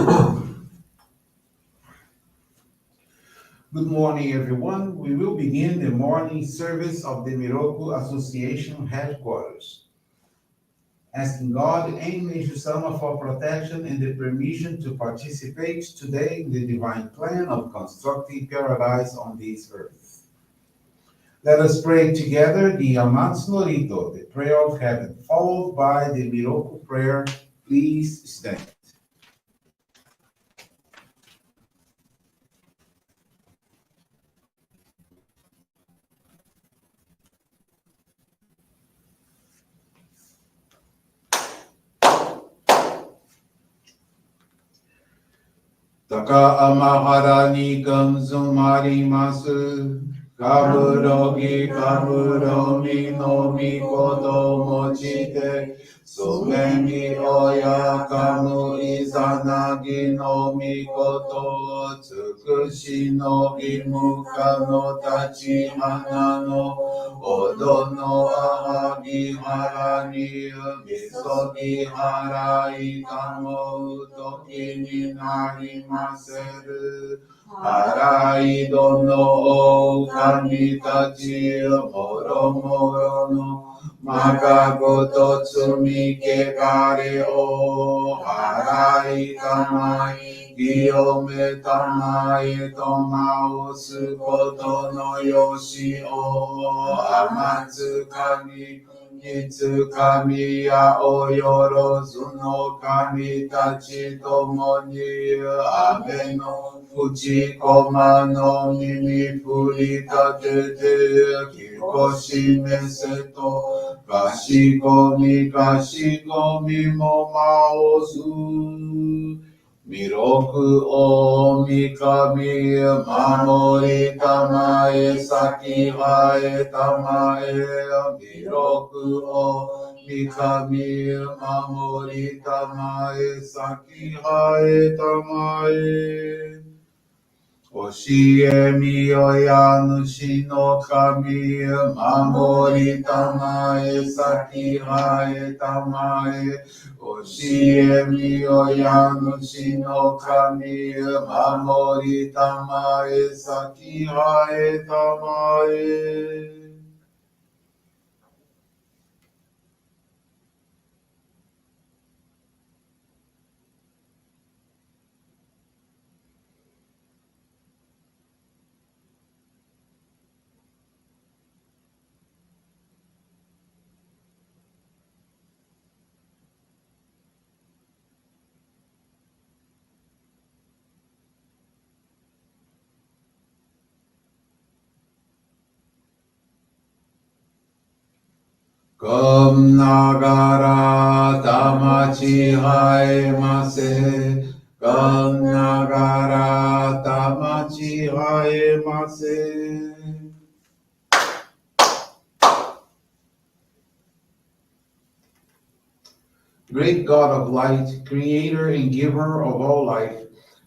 Good morning, everyone. We will begin the morning service of the Miroku Association headquarters, asking God and Meishu-sama for protection and the permission to participate today in the divine plan of constructing paradise on this earth. Let us pray together the Amatsu-Norito, the prayer of heaven, followed by the Miroku Prayer. Please stand. Taka amahara ni gamzumarimasu. Kaburogi kaburomi no mikoto mochite. Sumemi oya kamu izanagi no mikoto. Tsukushi no imuka no tachi hana no. Odo no ahagi harani misogi harai kamo utoki ni narimaseru. Harai dono o kami tachi moro moro no magagoto tsumi kekare o harai tamai Giyome tamai tomao sukoto no yoshi o amatsu kami Nitsu kami ya oyorozu no kami tachi tomo ni abe no fuchi koma no nimi furita tete kikoshi meseto kashikomi mo maozu Miroku o mikami mamori tamae saki hae tamae Miroku o mikami mamori tamae saki hae tamae Oshie miyoya nushi no kami mamori tamae saki hae tamae Oshie miyoya nushi no kami mamori tamae saki hae tamae Kom nagara tamachi haemase. Kom nagara tamachi haemase. Great God of light, creator and giver of all life,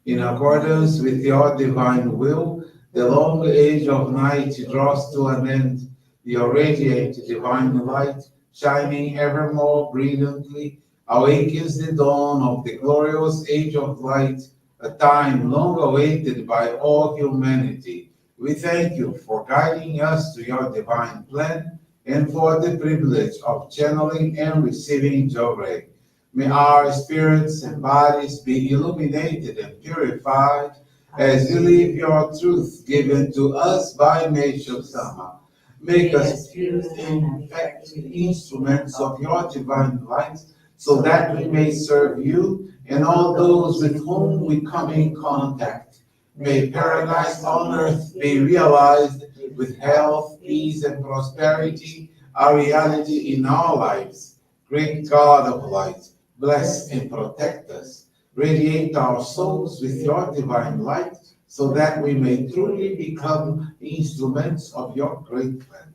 in accordance with your divine will, the long age of night draws to an end. Your radiant divine light, shining ever more brilliantly, awakens the dawn of the glorious age of light, a time long awaited by all humanity. We thank you for guiding us to your divine plan and for the privilege of channeling and receiving Johrei. May our spirits and bodies be illuminated and purified as we live your truth given to us by Meishu-sama. Make us pure and effective instruments of your divine light, so that we may serve you and all those with whom we come in contact. May paradise on earth be realized with health, peace, and prosperity, a reality in our lives. Great God of light, bless and protect us. Radiate our souls with your divine light, so that we may truly become instruments of your great plan.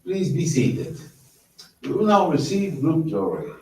Please be seated. We will now receive group Johrei.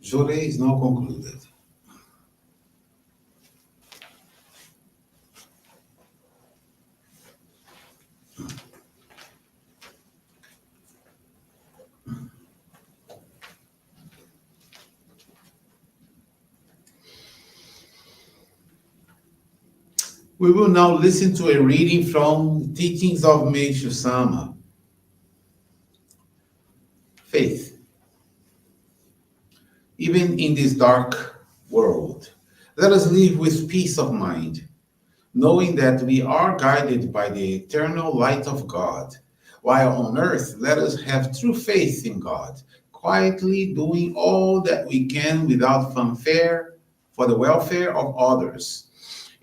Johrei is now concluded. We will now listen to a reading from Teachings of Meishu-sama. Faith. Even in this dark world, let us live with peace of mind, knowing that we are guided by the eternal light of God. While on earth, let us have true faith in God, quietly doing all that we can without fanfare for the welfare of others.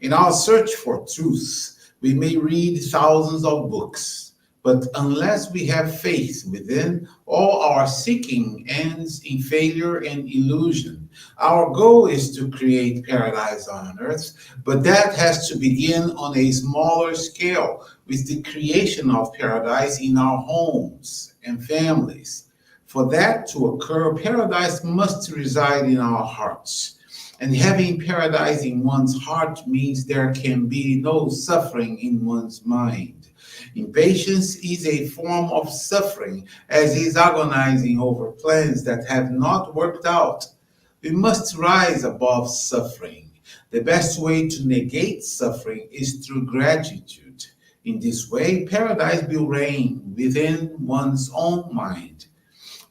In our search for truth, we may read thousands of books, but unless we have faith within, all our seeking ends in failure and illusion. Our goal is to create paradise on earth, but that has to begin on a smaller scale with the creation of paradise in our homes and families. For that to occur, paradise must reside in our hearts. And having paradise in one's heart means there can be no suffering in one's mind. Impatience is a form of suffering, as is agonizing over plans that have not worked out. We must rise above suffering. The best way to negate suffering is through gratitude. In this way, paradise will reign within one's own mind.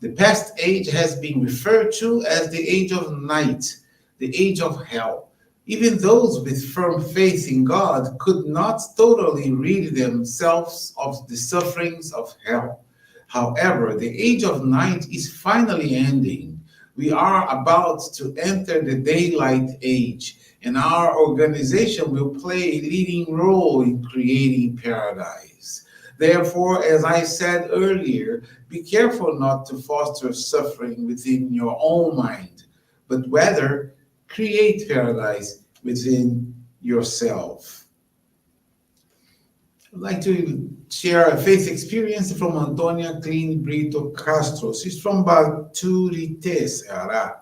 The past age has been referred to as the age of night, the age of hell. Even those with firm faith in God could not totally rid themselves of the sufferings of hell. However, the age of night is finally ending. We are about to enter the daylight age, and our organization will play a leading role in creating paradise. Therefore, as I said earlier, be careful not to foster suffering within your own mind, but rather create paradise within yourself. I'd like to share a faith experience from Antonia Clean Brito Castro. She's from Baturité, Ceará.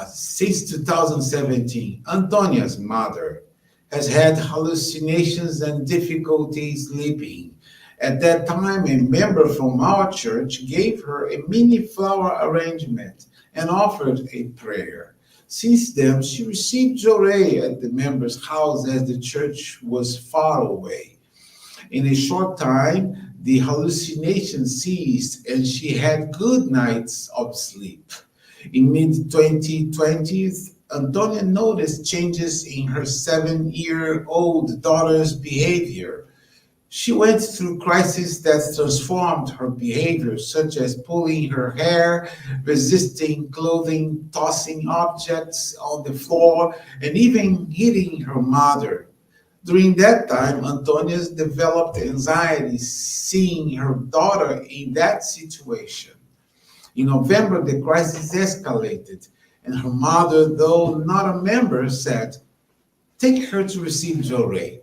Since 2017, Antonia's mother has had hallucinations and difficulty sleeping. At that time, a member from our church gave her a mini flower arrangement and offered a prayer. Since then, she received Johrei at the member's house as the church was far away. In a short time, the hallucination ceased and she had good nights of sleep. In mid 2020s, Antonia noticed changes in her 7-year-old daughter's behavior. She went through crises that transformed her behavior, such as pulling her hair, resisting clothing, tossing objects on the floor, and even hitting her mother. During that time, Antonia developed anxiety seeing her daughter in that situation. In November, the crisis escalated, and her mother, though not a member, said, "Take her to receive Johrei.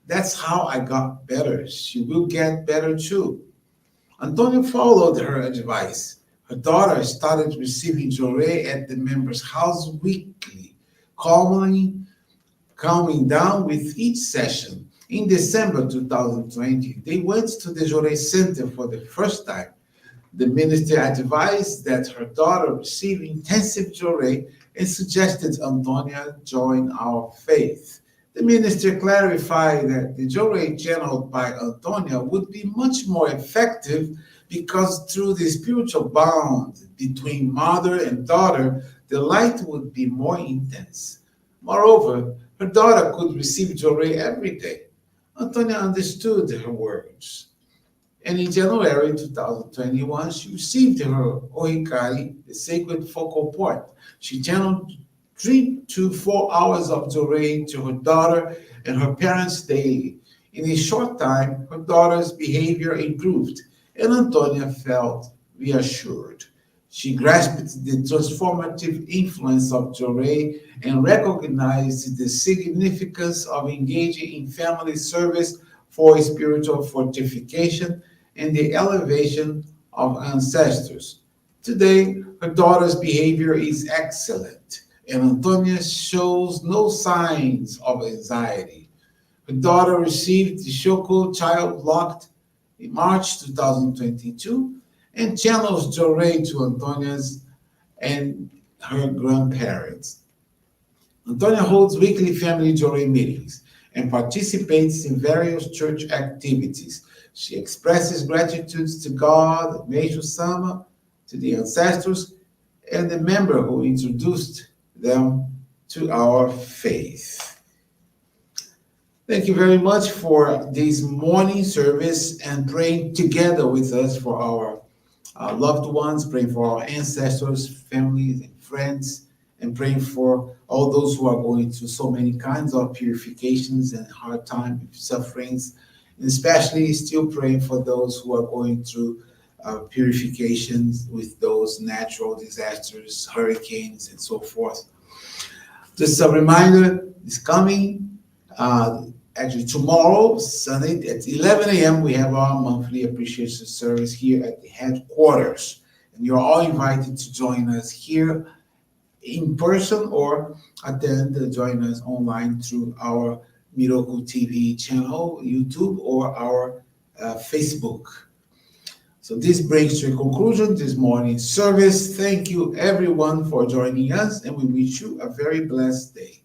That's how I got better. She will get better too." Antonia followed her advice. Her daughter started receiving Johrei at the member's house weekly, calming down with each session. In December 2020, they went to the Johrei Center for the first time. The minister advised that her daughter receive intensive Johrei and suggested Antonia join our faith. The minister clarified that the Johrei channeled by Antonia would be much more effective because through the spiritual bond between mother and daughter, the light would be more intense. Moreover, her daughter could receive Johrei every day. Antonia understood her words. And in January 2021, she received her Ohikari, the sacred focal point. She channeled 3 to 4 hours of Johrei to her daughter and her parents daily. In a short time, her daughter's behavior improved, and Antonia felt reassured. She grasped the transformative influence of Johrei and recognized the significance of engaging in family service for spiritual fortification and the elevation of ancestors. Today, her daughter's behavior is excellent, and Antonia shows no signs of anxiety. Her daughter received the Shoko child locked in March 2022 and channels Johrei to Antonia's and her grandparents. Antonia holds weekly family Johrei meetings and participates in various church activities. She expresses gratitude to God, Meishu-sama, to the ancestors, and the member who introduced them to our faith. Thank you very much for this morning service and praying together with us for our loved ones, praying for our ancestors, families, and friends, and praying for all those who are going through so many kinds of purifications and hard time sufferings, and especially still praying for those who are going through purifications with those natural disasters, hurricanes, and so forth. Just a reminder, it's coming. Actually, tomorrow, Sunday at 11 a.m., we have our monthly appreciation service here at the headquarters. And you're all invited to join us here in person or join us online through our Miroku TV channel, YouTube, or our Facebook. So this brings to a conclusion this morning's service. Thank you, everyone, for joining us, and we wish you a very blessed day.